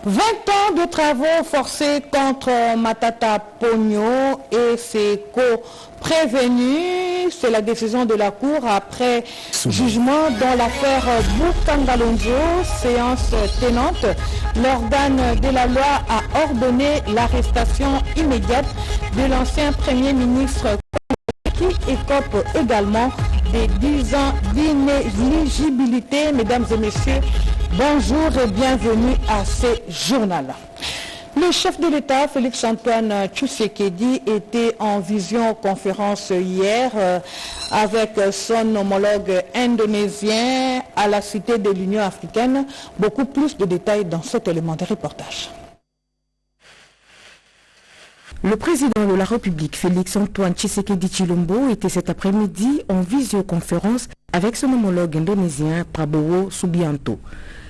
20 ans de travaux forcés contre Matata Pogno et ses co-prévenus. C'est la décision de la Cour après jugement dans l'affaire Boukangalonzo. Séance tenante, l'organe de la loi a ordonné l'arrestation immédiate de l'ancien Premier ministre qui écope également des 10 ans d'inéligibilité. Mesdames et messieurs, bonjour et bienvenue à ce journal. Le chef de l'État, Félix-Antoine Tshisekedi, était en visioconférence hier avec son homologue indonésien à la Cité de l'Union africaine. Beaucoup plus de détails dans cet élément de reportage. Le président de la République, Félix-Antoine Tshisekedi Tshilombo, était cet après-midi en visioconférence avec son homologue indonésien Prabowo Subianto.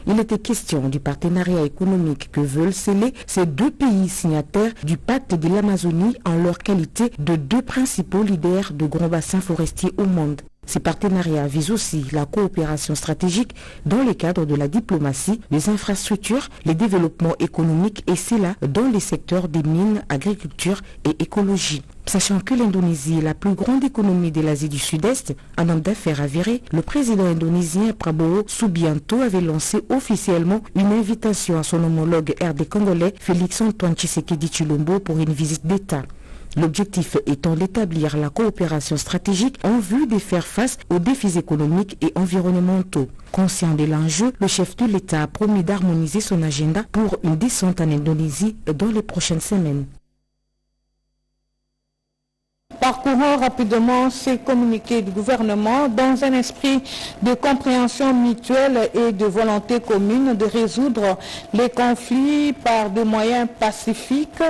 Il était question du partenariat économique que veulent sceller ces deux pays signataires du pacte de l'Amazonie en leur qualité de deux principaux leaders de grands bassins forestiers au monde. Ces partenariats visent aussi la coopération stratégique dans le cadre de la diplomatie, les infrastructures, les développements économiques et cela dans les secteurs des mines, agriculture et écologie. Sachant que l'Indonésie est la plus grande économie de l'Asie du Sud-Est, un homme d'affaires avéré, le président indonésien Prabowo Subianto avait lancé officiellement une invitation à son homologue RD congolais Félix-Antoine Tshisekedi Tshilombo pour une visite d'État. L'objectif étant d'établir la coopération stratégique en vue de faire face aux défis économiques et environnementaux. Conscient de l'enjeu, le chef de l'État a promis d'harmoniser son agenda pour une descente en Indonésie dans les prochaines semaines. Parcourons rapidement ces communiqués du gouvernement dans un esprit de compréhension mutuelle et de volonté commune de résoudre les conflits par des moyens pacifiques.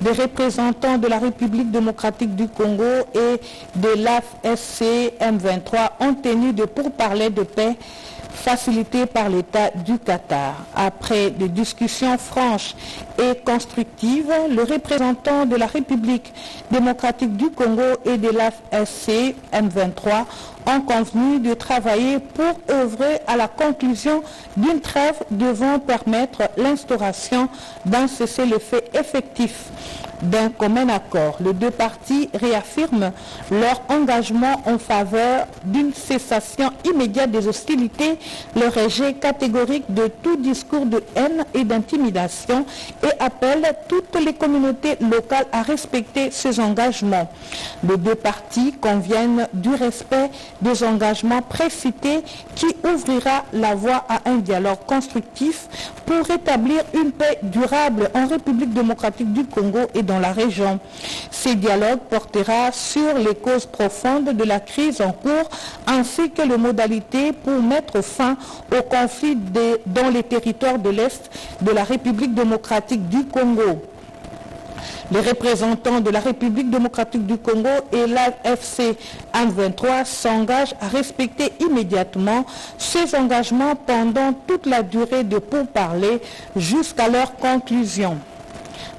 Des représentants de la République démocratique du Congo et de l'AFSC M23 ont tenu de pourparlers de paix facilité par l'État du Qatar. Après des discussions franches et constructives, le représentant de la République démocratique du Congo et de l'AFSC M23 ont convenu de travailler pour œuvrer à la conclusion d'une trêve devant permettre l'instauration d'un cessez-le-feu effectif. D'un commun accord, les deux parties réaffirment leur engagement en faveur d'une cessation immédiate des hostilités, le rejet catégorique de tout discours de haine et d'intimidation et appellent toutes les communautés locales à respecter ces engagements. Les deux parties conviennent du respect des engagements précités qui ouvrira la voie à un dialogue constructif pour rétablir une paix durable en République démocratique du Congo et dans la région. Ces dialogues portera sur les causes profondes de la crise en cours ainsi que les modalités pour mettre fin au conflit dans les territoires de l'Est de la République démocratique du Congo. Les représentants de la République démocratique du Congo et l'AFC M23 s'engagent à respecter immédiatement ces engagements pendant toute la durée de pourparlers jusqu'à leur conclusion.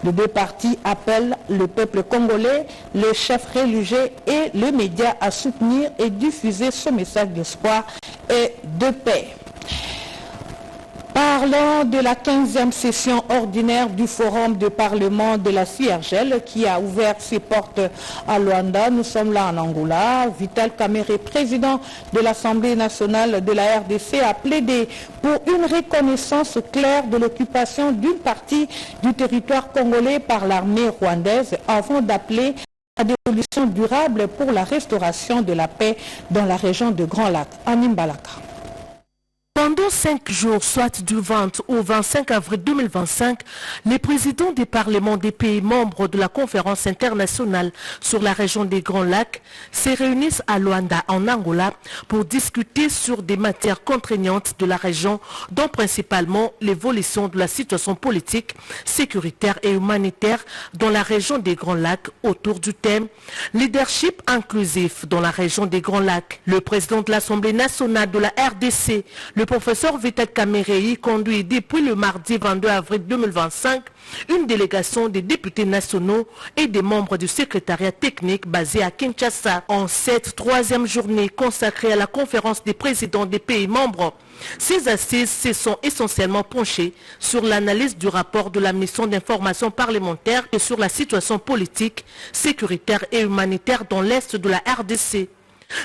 Les deux parties appellent le peuple congolais, les chefs religieux et les médias à soutenir et diffuser ce message d'espoir et de paix. Parlons de la 15e session ordinaire du Forum de Parlement de la CIRGL qui a ouvert ses portes à Luanda. Nous sommes là en Angola. Vital Kamerhe, président de l'Assemblée nationale de la RDC, a plaidé pour une reconnaissance claire de l'occupation d'une partie du territoire congolais par l'armée rwandaise avant d'appeler à des solutions durables pour la restauration de la paix dans la région de Grand Lac. Anim Balaka. Pendant 5 jours, soit du 20 au 25 avril 2025, les présidents des parlements des pays membres de la conférence internationale sur la région des Grands Lacs se réunissent à Luanda, en Angola, pour discuter sur des matières contraignantes de la région, dont principalement l'évolution de la situation politique, sécuritaire et humanitaire dans la région des Grands Lacs autour du thème « Leadership inclusif dans la région des Grands Lacs ». Le président de l'Assemblée nationale de la RDC, le Le professeur Vital Kamérei conduit depuis le mardi 22 avril 2025 une délégation des députés nationaux et des membres du secrétariat technique basé à Kinshasa. En cette troisième journée consacrée à la conférence des présidents des pays membres, ces assises se sont essentiellement penchées sur l'analyse du rapport de la mission d'information parlementaire et sur la situation politique, sécuritaire et humanitaire dans l'est de la RDC.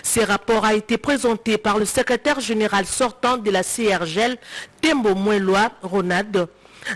Ce rapport a été présenté par le secrétaire général sortant de la CIRGL, Tembo Moueloa Ronald,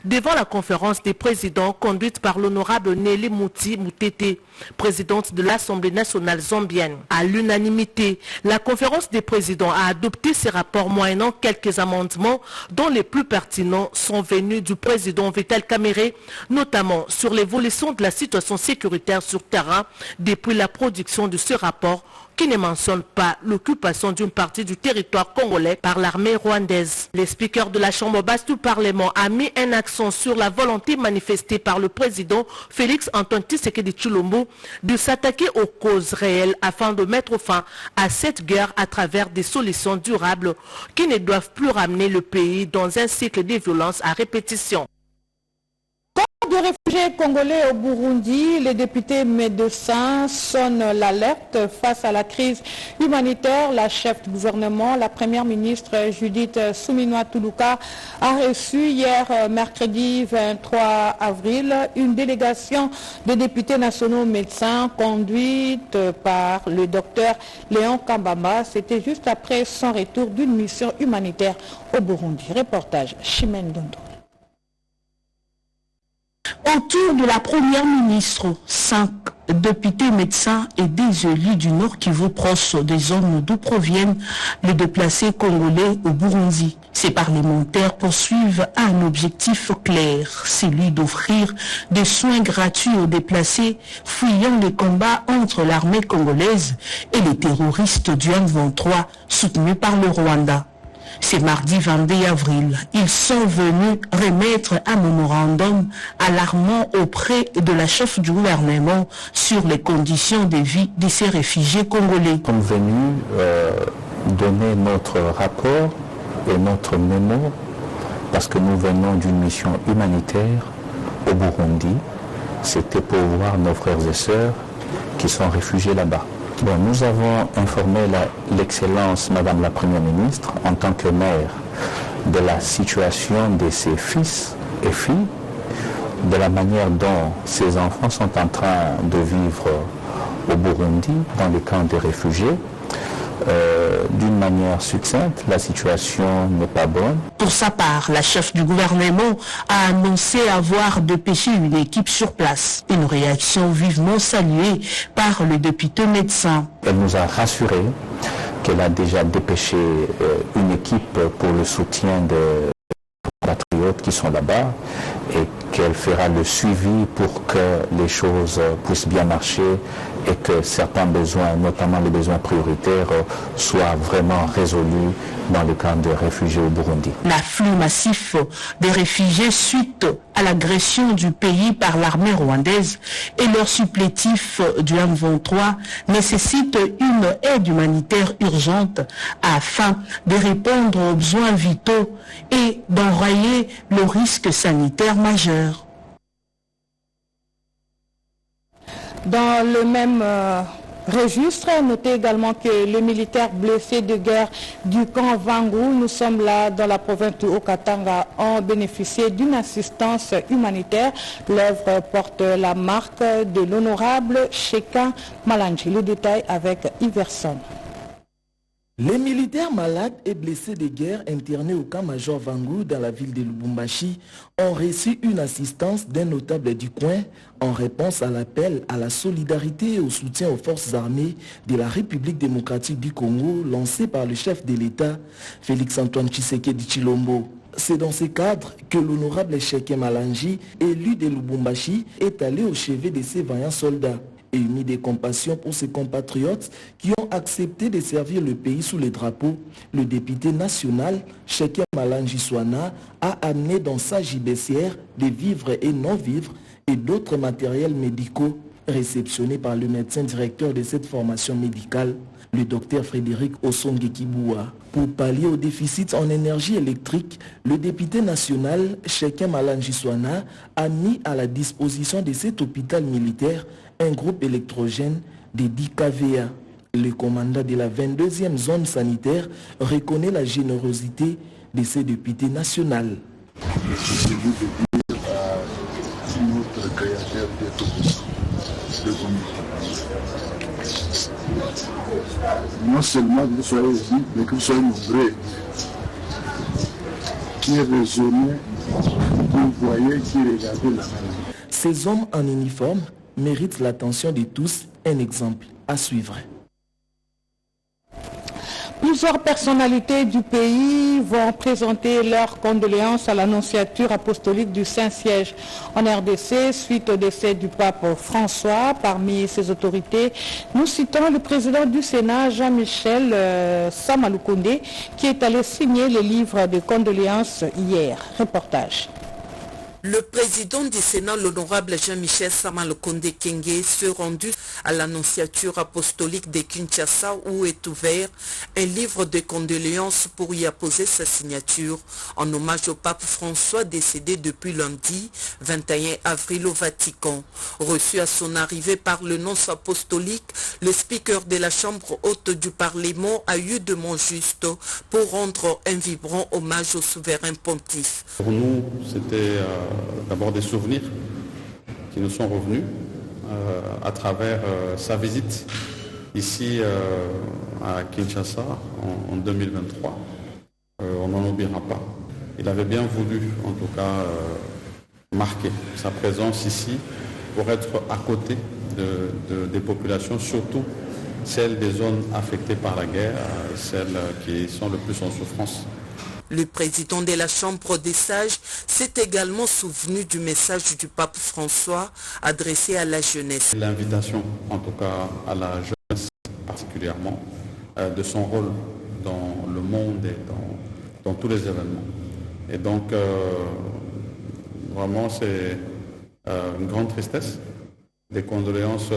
devant la conférence des présidents conduite par l'honorable Nelly Mouti Moutete, présidente de l'Assemblée nationale zambienne. À l'unanimité, la conférence des présidents a adopté ces rapports moyennant quelques amendements dont les plus pertinents sont venus du président Vital Kamérei, notamment sur l'évolution de la situation sécuritaire sur terrain depuis la production de ce rapport qui ne mentionne pas l'occupation d'une partie du territoire congolais par l'armée rwandaise. Le speaker de la Chambre basse du Parlement a mis un accent sur la volonté manifestée par le président Félix Antoine Tshisekedi Tshilombo de s'attaquer aux causes réelles afin de mettre fin à cette guerre à travers des solutions durables qui ne doivent plus ramener le pays dans un cycle de violence à répétition. De réfugiés congolais au Burundi, les députés médecins sonnent l'alerte face à la crise humanitaire. La chef du gouvernement, la première ministre Judith Suminwa Tuluka, a reçu hier mercredi 23 avril une délégation de députés nationaux médecins conduite par le docteur Léon Kambamba. C'était juste après son retour d'une mission humanitaire au Burundi. Reportage Chimène Dondo. Autour de la première ministre, 5 députés médecins et des élus du Nord Kivu proches des zones d'où proviennent les déplacés congolais au Burundi. Ces parlementaires poursuivent un objectif clair, celui d'offrir des soins gratuits aux déplacés fuyant les combats entre l'armée congolaise et les terroristes du M23 soutenus par le Rwanda. C'est mardi 22 avril. Ils sont venus remettre un mémorandum alarmant auprès de la chef du gouvernement sur les conditions de vie de ces réfugiés congolais. Nous sommes venus donner notre rapport et notre mémo parce que nous venons d'une mission humanitaire au Burundi. C'était pour voir nos frères et sœurs qui sont réfugiés là-bas. Bon, nous avons informé l'excellence Madame la Première ministre en tant que maire de la situation de ses fils et filles, de la manière dont ces enfants sont en train de vivre au Burundi dans les camps de réfugiés. D'une manière succincte, la situation n'est pas bonne. Pour sa part, la chef du gouvernement a annoncé avoir dépêché une équipe sur place. Une réaction vivement saluée par le député médecin. Elle nous a rassuré qu'elle a déjà dépêché une équipe pour le soutien des compatriotes qui sont là-bas et qu'elle fera le suivi pour que les choses puissent bien marcher et que certains besoins, notamment les besoins prioritaires, soient vraiment résolus dans le camp de réfugiés au Burundi. L'afflux massif des réfugiés suite à l'agression du pays par l'armée rwandaise et leur supplétif du M23 nécessite une aide humanitaire urgente afin de répondre aux besoins vitaux et d'enrayer le risque sanitaire majeur. Dans le même registre, notez également que les militaires blessés de guerre du camp Vangou, nous sommes là dans la province du Haut-Katanga, ont bénéficié d'une assistance humanitaire. L'œuvre porte la marque de l'honorable Shekan Malanji. Le détail avec Iverson. Les militaires malades et blessés de guerre internés au camp Major Vangou dans la ville de Lubumbashi ont reçu une assistance d'un notable du coin en réponse à l'appel à la solidarité et au soutien aux forces armées de la République démocratique du Congo lancé par le chef de l'État, Félix Antoine Tshisekedi Tshilombo. C'est dans ce cadre que l'honorable Shekan Malanji, élu de Lubumbashi, est allé au chevet de ces vaillants soldats. Et émis de compassion pour ses compatriotes qui ont accepté de servir le pays sous les drapeaux, le député national, Shekan Malanji Swana, a amené dans sa gibecière des vivres et non-vivres et d'autres matériels médicaux Réceptionné par le médecin directeur de cette formation médicale, le docteur Frédéric Osongue-Kiboua. Pour pallier au déficit en énergie électrique, le député national, Cheikh Malangiswana, a mis à la disposition de cet hôpital militaire un groupe électrogène de 10 kVA. Le commandant de la 22e zone sanitaire reconnaît la générosité de ce député national. Je veux dire à notre créateur de non seulement que vous soyez ici, mais que vous soyez nombreux, qui raisonnez, qui voyez, qui regardez la maladie. Ces hommes en uniforme méritent l'attention de tous, un exemple à suivre. Plusieurs personnalités du pays vont présenter leurs condoléances à l'annonciature apostolique du Saint-Siège en RDC suite au décès du pape François. Parmi ces autorités, nous citons le président du Sénat, Jean-Michel Samaloukonde, qui est allé signer le livre de condoléances hier. Reportage. Le président du Sénat, l'honorable Jean-Michel Samaloukonde Kenge, se rendu à l'annonciature apostolique de Kinshasa où est ouvert un livre de condoléances pour y apposer sa signature en hommage au pape François décédé depuis lundi 21 avril au Vatican. Reçu à son arrivée par le nonce apostolique, le speaker de la Chambre haute du Parlement a eu de Montjuste pour rendre un vibrant hommage au souverain pontife. Pour nous, c'était d'abord des souvenirs qui nous sont revenus à travers sa visite ici à Kinshasa en 2023. On n'en oubliera pas. Il avait bien voulu en tout cas marquer sa présence ici pour être à côté des populations, surtout celles des zones affectées par la guerre, celles qui sont le plus en souffrance. Le président de la Chambre des sages s'est également souvenu du message du pape François adressé à la jeunesse. L'invitation, en tout cas à la jeunesse particulièrement, de son rôle dans le monde et dans tous les événements. Et donc, vraiment, c'est une grande tristesse, des condoléances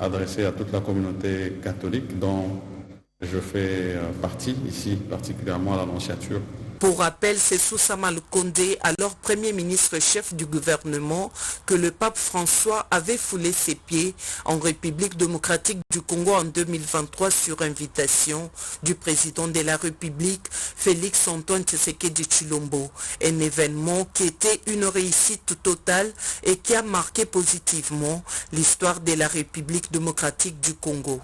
adressées à toute la communauté catholique dont je fais partie ici, particulièrement à l'annonciature. Pour rappel, c'est sous Samaloukonde, alors Premier ministre chef du gouvernement, que le pape François avait foulé ses pieds en République démocratique du Congo en 2023 sur invitation du président de la République, Félix Antoine Tshisekedi Tshilombo. Un événement qui était une réussite totale et qui a marqué positivement l'histoire de la République démocratique du Congo.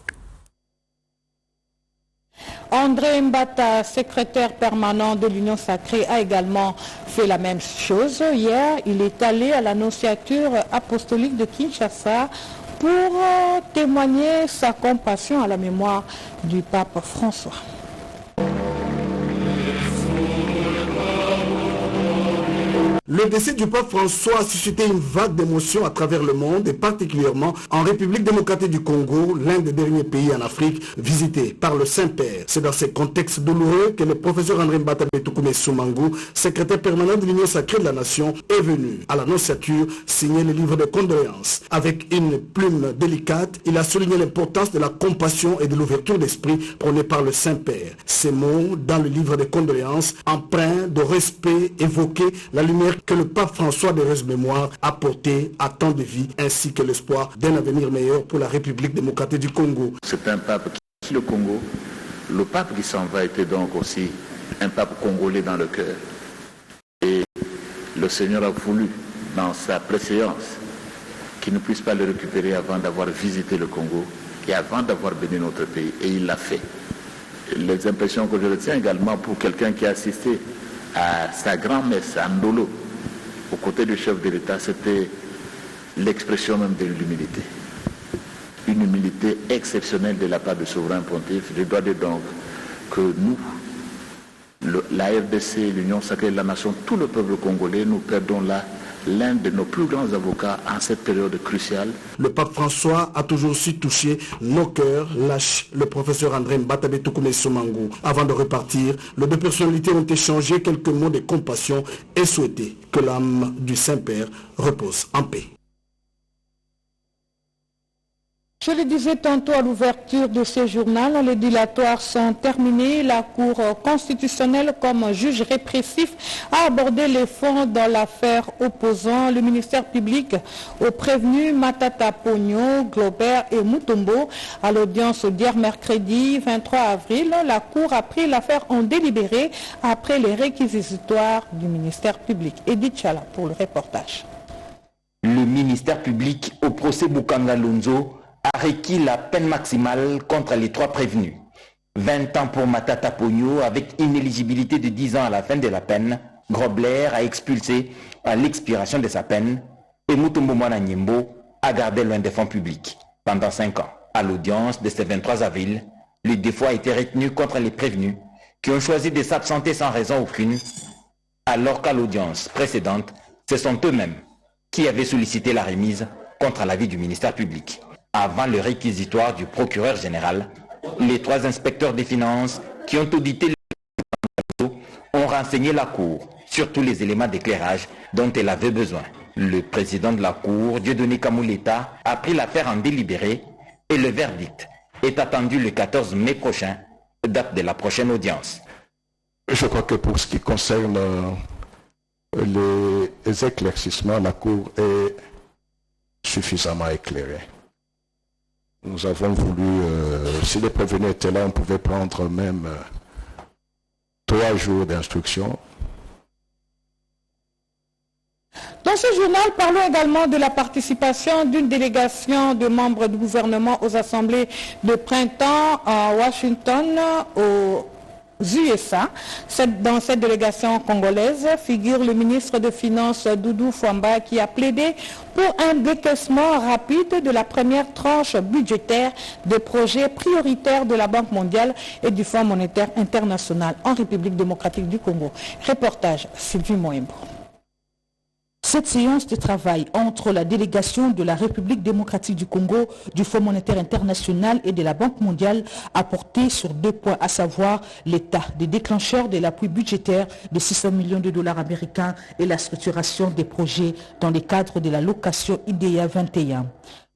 André Mbata, secrétaire permanent de l'Union sacrée, a également fait la même chose. Hier, il est allé à l'annonciature apostolique de Kinshasa pour témoigner sa compassion à la mémoire du pape François. Le décès du pape François a suscité une vague d'émotions à travers le monde et particulièrement en République démocratique du Congo, l'un des derniers pays en Afrique visités par le Saint-Père. C'est dans ces contextes douloureux que le professeur André Mbata Betoukoumé Soumangu, secrétaire permanent de l'Union sacrée de la Nation, est venu à l'annonciature signer le livre de condoléances. Avec une plume délicate, il a souligné l'importance de la compassion et de l'ouverture d'esprit prônée par le Saint-Père. Ces mots, dans le livre de condoléances, empreints de respect, évoquaient la lumière que le pape François de heureuse mémoire a porté à tant de vies, ainsi que l'espoir d'un avenir meilleur pour la République démocratique du Congo. C'est un pape qui quitte le Congo. Le pape qui s'en va était donc aussi un pape congolais dans le cœur. Et le Seigneur a voulu, dans sa préséance, qu'il ne puisse pas le récupérer avant d'avoir visité le Congo et avant d'avoir béni notre pays. Et il l'a fait. Les impressions que je retiens également pour quelqu'un qui a assisté à sa grand-messe à Ndolo, aux côtés du chef de l'État, c'était l'expression même de l'humilité. Une humilité exceptionnelle de la part du souverain pontife. Je dois dire donc que nous, la RDC, l'Union sacrée de la Nation, tout le peuple congolais, nous perdons là l'un de nos plus grands avocats en cette période cruciale. Le pape François a toujours su toucher nos cœurs, lâche le professeur André Mbata Betoukoumé Soumangu. Avant de repartir, les deux personnalités ont échangé quelques mots de compassion et souhaité que l'âme du Saint-Père repose en paix. Je le disais tantôt à l'ouverture de ce journal, les dilatoires sont terminés. La Cour constitutionnelle, comme juge répressif, a abordé les fonds dans l'affaire opposant le ministère public aux prévenus Matata Pogno, Globert et Mutombo. À l'audience d'hier mercredi 23 avril, la Cour a pris l'affaire en délibéré après les réquisitoires du ministère public. Edith Chala pour le reportage. Le ministère public au procès Bukanga Lonzo a requis la peine maximale contre les 3 prévenus. 20 ans pour Matata Pogno avec inéligibilité de 10 ans à la fin de la peine. Grobler a expulsé à l'expiration de sa peine et Mutombo Mwana Nyembo a gardé loin des fonds publics pendant 5 ans. À l'audience de ce 23 avril, le défaut a été retenu contre les prévenus qui ont choisi de s'absenter sans raison aucune, alors qu'à l'audience précédente, ce sont eux-mêmes qui avaient sollicité la remise contre l'avis du ministère public. Avant le réquisitoire du procureur général, les 3 inspecteurs des finances qui ont audité le ont renseigné la Cour sur tous les éléments d'éclairage dont elle avait besoin. Le président de la Cour, Dieudonné Kamouleta, a pris l'affaire en délibéré et le verdict est attendu le 14 mai prochain, date de la prochaine audience. Je crois que pour ce qui concerne les éclaircissements, la Cour est suffisamment éclairée. Nous avons voulu, si les prévenus étaient là, on pouvait prendre même 3 jours d'instruction. Dans ce journal, parlons également de la participation d'une délégation de membres du gouvernement aux assemblées de printemps à Washington, aux USA. Dans cette délégation congolaise figure le ministre des Finances Doudou Fwamba qui a plaidé pour un décaissement rapide de la première tranche budgétaire des projets prioritaires de la Banque mondiale et du Fonds monétaire international en République démocratique du Congo. Reportage Sylvie Moembo. Cette séance de travail entre la délégation de la République démocratique du Congo, du Fonds monétaire international et de la Banque mondiale a porté sur 2 points, à savoir l'état des déclencheurs de l'appui budgétaire de 600 millions de dollars américains et la structuration des projets dans le cadre de la location IDEA 21.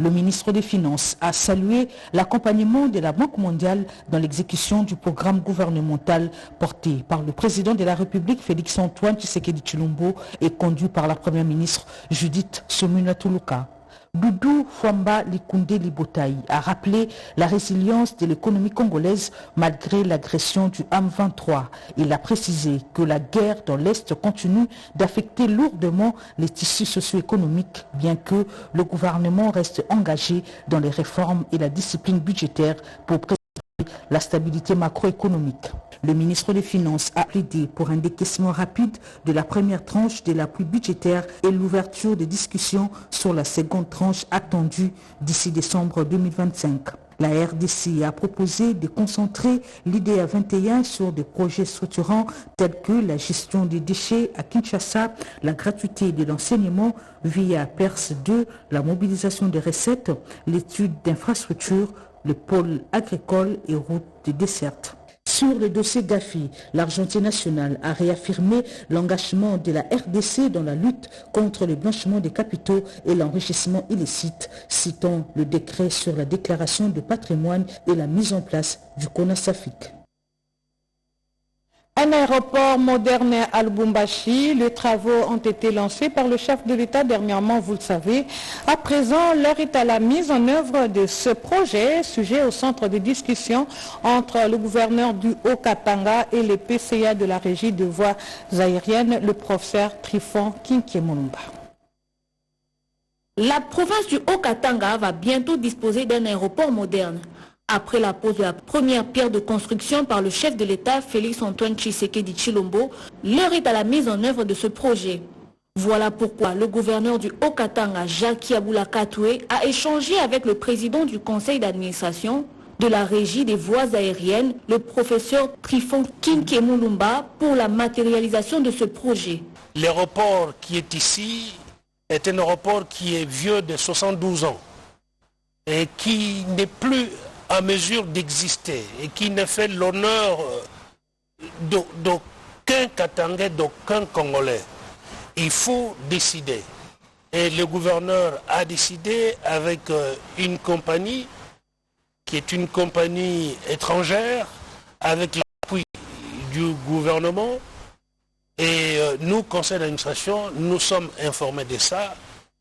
Le ministre des Finances a salué l'accompagnement de la Banque mondiale dans l'exécution du programme gouvernemental porté par le président de la République Félix-Antoine Tshisekedi Tshilombo et conduit par la première ministre Judith Suminwa Tuluka. Doudou Fwamba Likunde Libotaï a rappelé la résilience de l'économie congolaise malgré l'agression du M23. Il a précisé que la guerre dans l'Est continue d'affecter lourdement les tissus socio-économiques, bien que le gouvernement reste engagé dans les réformes et la discipline budgétaire pour préserver la stabilité macroéconomique. Le ministre des Finances a plaidé pour un décaissement rapide de la première tranche de l'appui budgétaire et l'ouverture des discussions sur la seconde tranche attendue d'ici décembre 2025. La RDC a proposé de concentrer l'IDEA 21 sur des projets structurants tels que la gestion des déchets à Kinshasa, la gratuité de l'enseignement via PERS 2, la mobilisation des recettes, l'étude d'infrastructures, le pôle agricole et routes de desserte. Sur le dossier Gafi, l'Argentin national a réaffirmé l'engagement de la RDC dans la lutte contre le blanchiment des capitaux et l'enrichissement illicite, citant le décret sur la déclaration de patrimoine et la mise en place du CONASAFIC. Un aéroport moderne à Lubumbashi. Les travaux ont été lancés par le chef de l'État dernièrement, vous le savez. À présent, l'heure est à la mise en œuvre de ce projet, sujet au centre de discussion entre le gouverneur du Haut-Katanga et les PCA de la régie de voies aériennes, le professeur Trifon Kinkemulumba. La province du Haut-Katanga va bientôt disposer d'un aéroport moderne. Après la pose de la première pierre de construction par le chef de l'État, Félix-Antoine Tshisekedi Tshilombo, l'heure est à la mise en œuvre de ce projet. Voilà pourquoi le gouverneur du Haut-Katanga, Jacques Yaboula Katoué, a échangé avec le président du conseil d'administration de la régie des voies aériennes, le professeur Trifon Kinkemulumba, pour la matérialisation de ce projet. L'aéroport qui est ici est un aéroport qui est vieux de 72 ans et qui n'est plus à mesure d'exister et qui ne fait l'honneur d'aucun Katangais, d'aucun Congolais. Il faut décider. Et le gouverneur a décidé avec une compagnie qui est une compagnie étrangère avec l'appui du gouvernement. Et nous, conseil d'administration, nous sommes informés de ça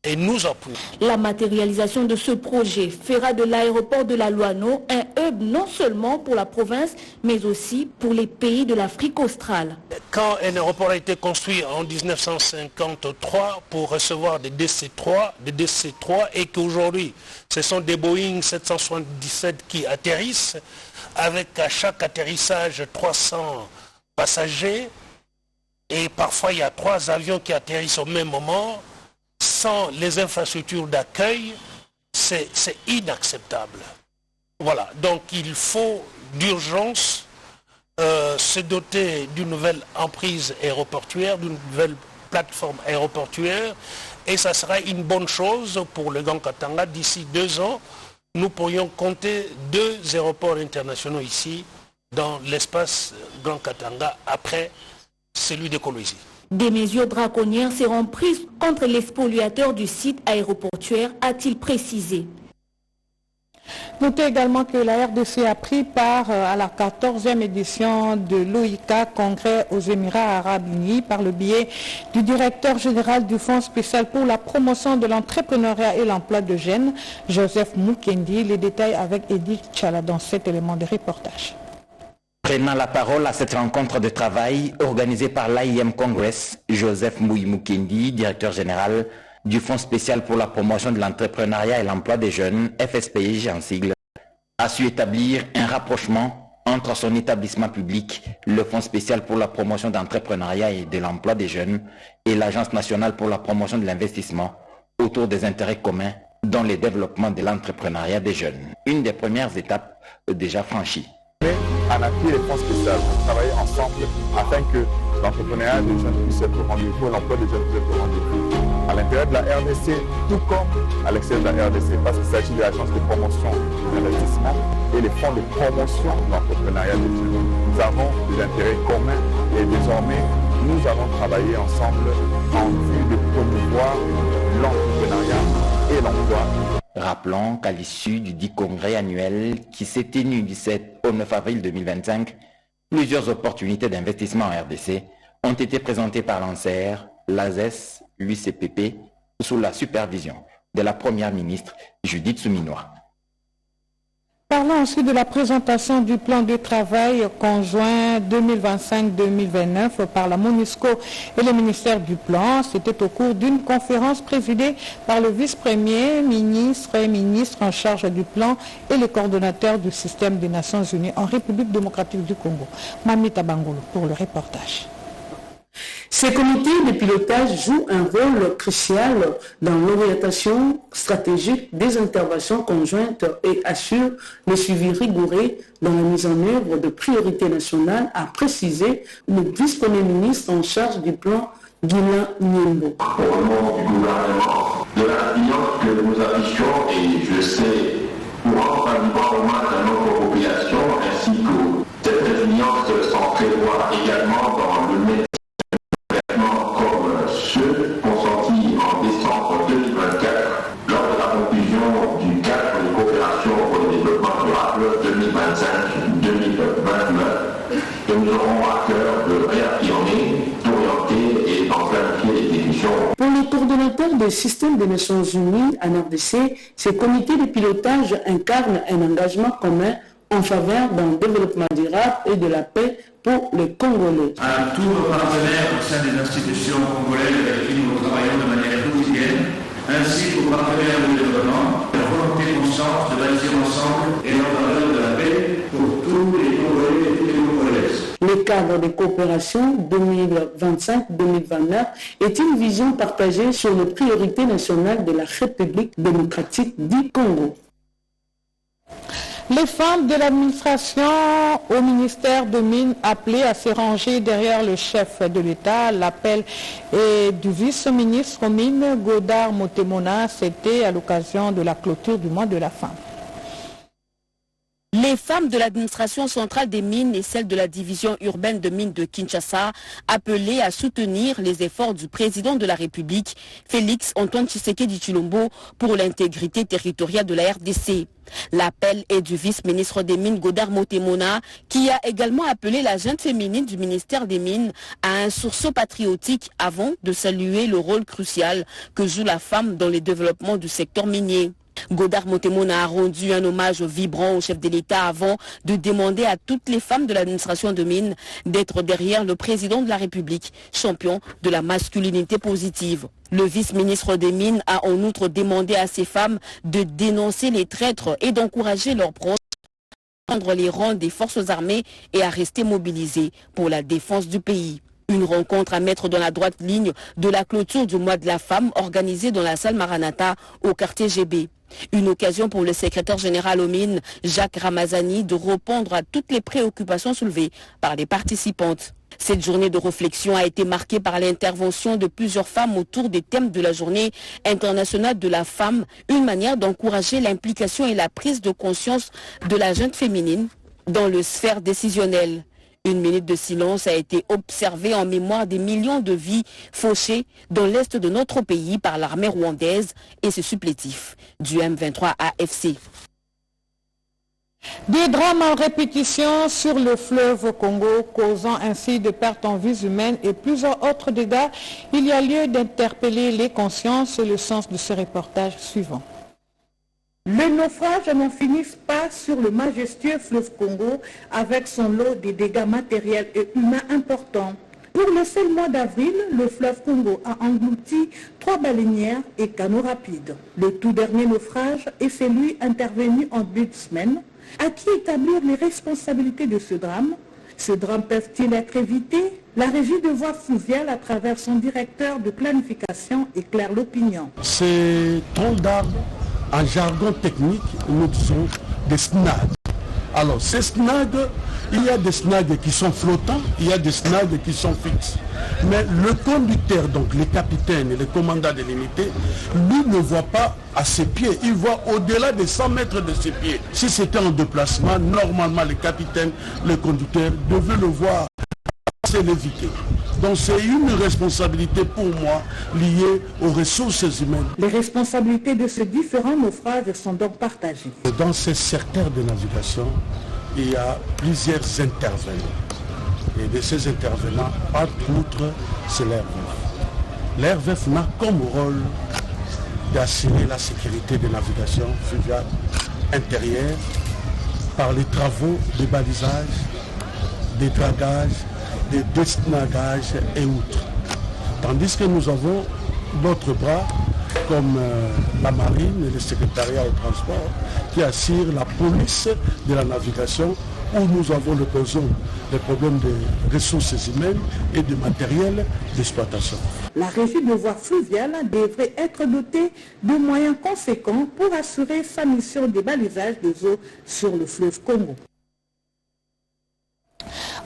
et nous appuyons. La matérialisation de ce projet fera de l'aéroport de la Louano un hub non seulement pour la province, mais aussi pour les pays de l'Afrique australe. Quand un aéroport a été construit en 1953 pour recevoir des DC-3, et qu'aujourd'hui, ce sont des Boeing 777 qui atterrissent, avec à chaque atterrissage 300 passagers, et parfois il y a 3 avions qui atterrissent au même moment, sans les infrastructures d'accueil, c'est inacceptable. Voilà, donc il faut d'urgence se doter d'une nouvelle emprise aéroportuaire, d'une nouvelle plateforme aéroportuaire, et ça sera une bonne chose pour le Grand Katanga. D'ici 2 ans, nous pourrions compter 2 aéroports internationaux ici, dans l'espace Grand Katanga, après celui de Kolwezi. Des mesures draconnières seront prises contre les spoliateurs du site aéroportuaire, a-t-il précisé. Notez également que la RDC a pris part à la 14e édition de l'OICA, Congrès aux Émirats Arabes Unis, par le biais du directeur général du Fonds spécial pour la promotion de l'entrepreneuriat et l'emploi de jeunes, Joseph Mukendi. Les détails avec Edith Chala dans cet élément de reportage. Prenant la parole à cette rencontre de travail organisée par l'AIM Congress, Joseph Mukendi, directeur général du Fonds spécial pour la promotion de l'entrepreneuriat et l'emploi des jeunes, FSPJ en sigle, a su établir un rapprochement entre son établissement public, le Fonds spécial pour la promotion de l'entrepreneuriat et de l'emploi des jeunes, et l'Agence nationale pour la promotion de l'investissement autour des intérêts communs dans le développement de l'entrepreneuriat des jeunes. Une des premières étapes déjà franchies. En appui les fonds spéciaux pour travailler ensemble afin que l'entrepreneuriat des jeunes puisse être au rendez-vous et l'emploi des jeunes puisse être au rendez-vous. À l'intérieur de la RDC, tout comme à l'extérieur de la RDC, parce qu'il s'agit de l'agence de promotion de l'investissement et les fonds de promotion de l'entrepreneuriat des jeunes. Nous avons des intérêts communs et désormais, nous allons travailler ensemble en vue de promouvoir l'entrepreneuriat et l'emploi. Rappelons qu'à l'issue du 10 congrès annuel qui s'est tenu du 7 au 9 avril 2025, plusieurs opportunités d'investissement en RDC ont été présentées par l'ANSER, l'ASES, l'UCPP, sous la supervision de la Première ministre Judith Souminois. Parlons ensuite de la présentation du plan de travail conjoint 2025-2029 par la MONUSCO et le ministère du Plan. C'était au cours d'une conférence présidée par le vice-premier ministre et ministre en charge du plan et le coordonnateur du système des Nations Unies en République démocratique du Congo. Mamita Bangolo pour le reportage. Ces comités de pilotage jouent un rôle crucial dans l'orientation stratégique des interventions conjointes et assurent le suivi rigoureux dans la mise en œuvre de priorités nationales, a précisé le vice-premier ministre en charge du plan, Guilain Nyembo. Au nom du gouvernement, de la cliente que nous affichons, et je sais, pour rendre un niveau hommage à notre population, ainsi que cette résilience s'en prévoit également dans le métier comme ceux consentis en décembre 2024 lors de la conclusion du cadre de coopération pour le développement durable 2025-2029 que nous aurons à cœur de réaffirmer, d'orienter et d'en planifier les décisions. Pour les coordonnateurs des systèmes des Nations Unies en RDC, ces comités de pilotage incarnent un engagement commun en faveur d'un développement durable et de la paix pour les Congolais. À tous nos partenaires au sein des institutions congolaises avec qui nous travaillons de manière quotidienne, ainsi qu'aux partenaires de développement, la volonté constante de bâtir ensemble et en faveur de la paix pour tous les Congolais et toutes les Congolaises. Le cadre de coopération 2025-2029 est une vision partagée sur les priorités nationales de la République démocratique du Congo. Les femmes de l'administration au ministère de Mines appelées à se ranger derrière le chef de l'État. L'appel est du vice-ministre aux Mines, Godard Motemona. C'était à l'occasion de la clôture du mois de la femme. Les femmes de l'administration centrale des mines et celles de la division urbaine de mines de Kinshasa appelées à soutenir les efforts du président de la République, Félix Antoine Tshisekedi Tshilombo, pour l'intégrité territoriale de la RDC. L'appel est du vice-ministre des Mines Godard Motemona, qui a également appelé la junte féminine du ministère des Mines à un sursaut patriotique avant de saluer le rôle crucial que joue la femme dans le développement du secteur minier. Godard Motemona a rendu un hommage vibrant au chef de l'État avant de demander à toutes les femmes de l'administration de mines d'être derrière le président de la République, champion de la masculinité positive. Le vice-ministre des Mines a en outre demandé à ces femmes de dénoncer les traîtres et d'encourager leurs proches à prendre les rangs des forces armées et à rester mobilisés pour la défense du pays. Une rencontre à mettre dans la droite ligne de la clôture du mois de la femme organisée dans la salle Maranatha au quartier GB. Une occasion pour le secrétaire général aux mines, Jacques Ramazani, de répondre à toutes les préoccupations soulevées par les participantes. Cette journée de réflexion a été marquée par l'intervention de plusieurs femmes autour des thèmes de la journée internationale de la femme, une manière d'encourager l'implication et la prise de conscience de la junte féminine dans le sphère décisionnelle. Une minute de silence a été observée en mémoire des millions de vies fauchées dans l'est de notre pays par l'armée rwandaise et ses supplétifs du M23 AFC. Des drames en répétition sur le fleuve Congo, causant ainsi de pertes en vies humaines et plusieurs autres dégâts. Il y a lieu d'interpeller les consciences. Le sens de ce reportage suivant. Les naufrages n'en finissent pas sur le majestueux fleuve Congo avec son lot de dégâts matériels et humains importants. Pour le seul mois d'avril, le fleuve Congo a englouti 3 baleinières et canots rapides. Le tout dernier naufrage est celui intervenu en début de semaine. À qui établir les responsabilités de ce drame? Ces drames peuvent-ils être évités? La régie de voies fluviales, à travers son directeur de planification, éclaire l'opinion. Ces troncs d'arbres, en jargon technique, nous disons des snags. Alors, ces snags, il y a des snags qui sont flottants, il y a des snags qui sont fixes. Mais le conducteur, donc les capitaines et les commandants de l'unité, lui ne voit pas à ses pieds, il voit au-delà des 100 mètres de ses pieds. Si c'était en déplacement, normalement les capitaines, les conducteurs devaient le voir, c'est l'éviter. Donc c'est une responsabilité pour moi liée aux ressources humaines. Les responsabilités de ces différents naufrages sont donc partagées. Dans ces secteurs de navigation, il y a plusieurs intervenants. Et de ces intervenants, entre autres, c'est l'ARVEF. L'ARVEF n'a comme rôle d'assurer la sécurité des navigations fluviales intérieures par les travaux de balisage, des dragages, des destinagages et autres. Tandis que nous avons d'autres bras comme la marine et le secrétariat au transport qui assurent la police de la navigation où nous avons l'occasion des problèmes de ressources humaines et de matériel d'exploitation. La régie de voies fluviales devrait être dotée de moyens conséquents pour assurer sa mission de balisage des eaux sur le fleuve Congo.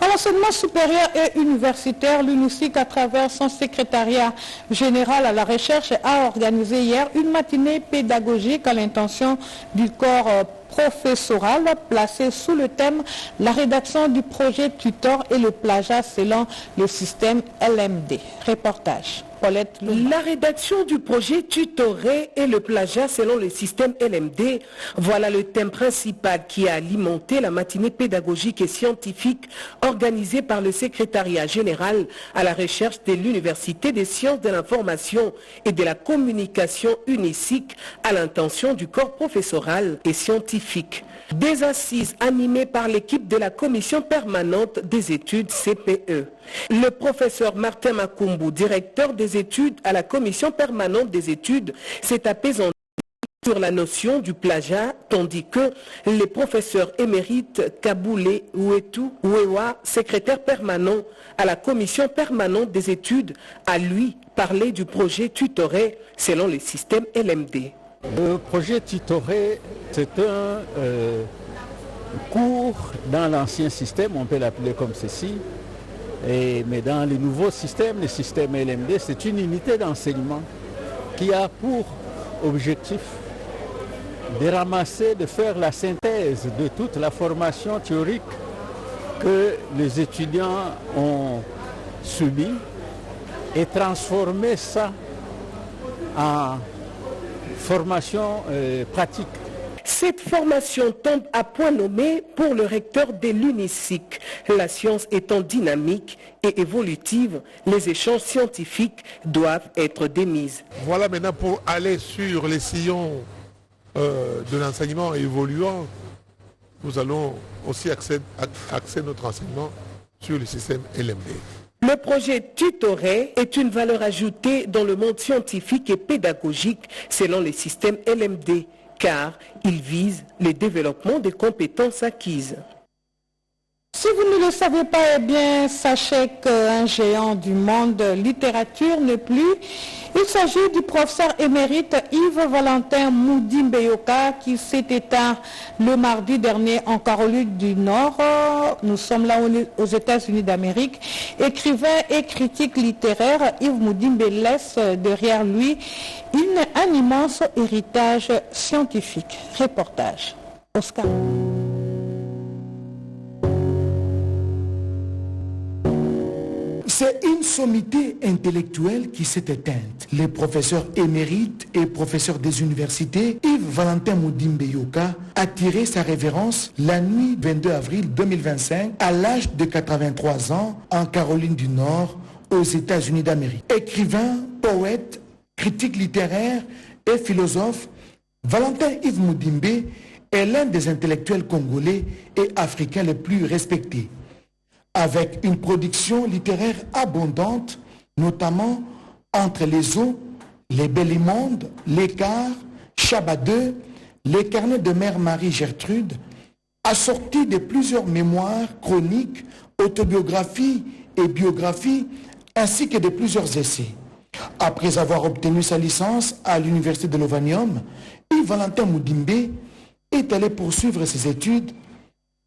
À l'enseignement supérieur et universitaire, l'UNICIC, à travers son secrétariat général à la recherche, a organisé hier une matinée pédagogique à l'intention du corps professoral placé sous le thème « La rédaction du projet tutor et le plagiat selon le système LMD ». Reportage. Paulette Louma. La rédaction du projet tutoré et le plagiat selon le système LMD, voilà le thème principal qui a alimenté la matinée pédagogique et scientifique organisée par le secrétariat général à la recherche de l'Université des sciences de l'information et de la communication UNICIC à l'intention du corps professoral et scientifique. Des assises animées par l'équipe de la commission permanente des études CPE. Le professeur Martin Makumbu, directeur des études à la commission permanente des études, s'est apaisanté sur la notion du plagiat, tandis que le professeur émérite Kaboulé Ouetou Ouewa, secrétaire permanent à la commission permanente des études, a lui parlé du projet tutoré selon le système LMD. Le projet tutoré, c'est un cours dans l'ancien système, on peut l'appeler comme ceci, mais dans les nouveaux systèmes, le système LMD, c'est une unité d'enseignement qui a pour objectif de ramasser, de faire la synthèse de toute la formation théorique que les étudiants ont subie et transformer ça en formation pratique. Cette formation tombe à point nommé pour le recteur de l'UNISIC. La science étant dynamique et évolutive, les échanges scientifiques doivent être démises. Voilà maintenant pour aller sur les sillons de l'enseignement évoluant, nous allons aussi axer notre enseignement sur le système LMD. Le projet Tutoré est une valeur ajoutée dans le monde scientifique et pédagogique selon les systèmes LMD, car il vise le développement des compétences acquises. Si vous ne le savez pas, eh bien, sachez qu'un géant du monde littérature n'est plus. Il s'agit du professeur émérite Yves-Valentin Moudimbeyoka qui s'est éteint le mardi dernier en Caroline du Nord. Nous sommes là aux États-Unis d'Amérique. Écrivain et critique littéraire, Yves Moudimbe laisse derrière lui un immense héritage scientifique. Reportage. Oscar. C'est une sommité intellectuelle qui s'est éteinte. Les professeurs émérites et professeurs des universités, Yves-Valentin Moudimbeyoka, a tiré sa révérence la nuit 22 avril 2025 à l'âge de 83 ans en Caroline du Nord, aux États-Unis d'Amérique. Écrivain, poète, critique littéraire et philosophe, Valentin Yves Moudimbe est l'un des intellectuels congolais et africains les plus respectés. Avec une production littéraire abondante, notamment Entre les eaux, Les Bellimondes, L'Écart, Chabadeux, Les carnets de mère Marie-Gertrude, assorti de plusieurs mémoires, chroniques, autobiographies et biographies, ainsi que de plusieurs essais. Après avoir obtenu sa licence à l'université de Lovanium, Yves-Valentin Moudimbe est allé poursuivre ses études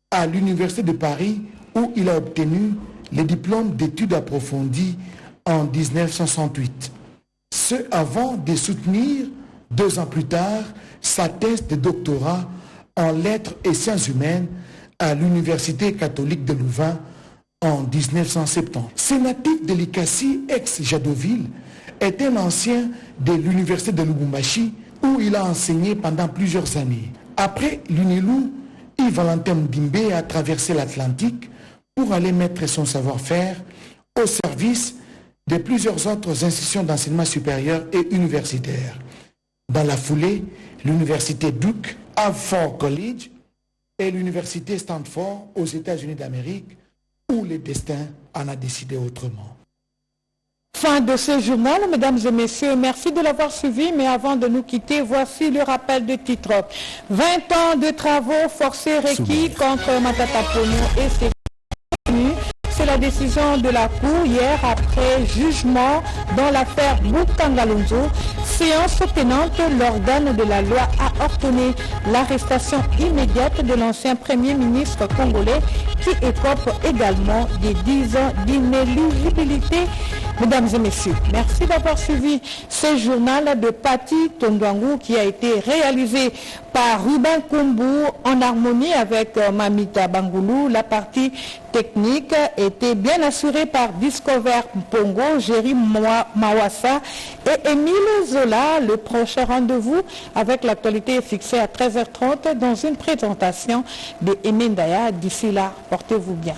à l'université de Paris, où il a obtenu le diplôme d'études approfondies en 1968. Ce avant de soutenir, 2 ans plus tard, sa thèse de doctorat en lettres et sciences humaines à l'Université catholique de Louvain en 1970. Ce natif de Likasi, ex-Jadoville, est un ancien de l'Université de Lubumbashi, où il a enseigné pendant plusieurs années. Après l'UNILU, Yves-Valentin Moudimbe a traversé l'Atlantique pour aller mettre son savoir-faire au service de plusieurs autres institutions d'enseignement supérieur et universitaire. Dans la foulée, l'université Duke, Harvard College et l'université Stanford aux États-Unis d'Amérique, où le destin en a décidé autrement. Fin de ce journal, mesdames et messieurs, merci de l'avoir suivi, mais avant de nous quitter, voici le rappel de titre. 20 ans de travaux forcés requis contre Matata Ponyo et ses contenus. C'est la décision de la Cour hier après jugement dans l'affaire Boutangalonzo. Séance tenante, l'organe de la loi a ordonné l'arrestation immédiate de l'ancien Premier ministre congolais qui écope également des 10 ans d'inéligibilité. Mesdames et messieurs, merci d'avoir suivi ce journal de Pati Tondouangou qui a été réalisé par Ruben Kumbu en harmonie avec Mamita Bangoulou. La partie technique était bien assurée par Discover Mpongo, Jerry Mawassa et Émile Zola. Le prochain rendez-vous avec l'actualité est fixé à 13h30 dans une présentation de Emendaya. D'ici là, portez-vous bien.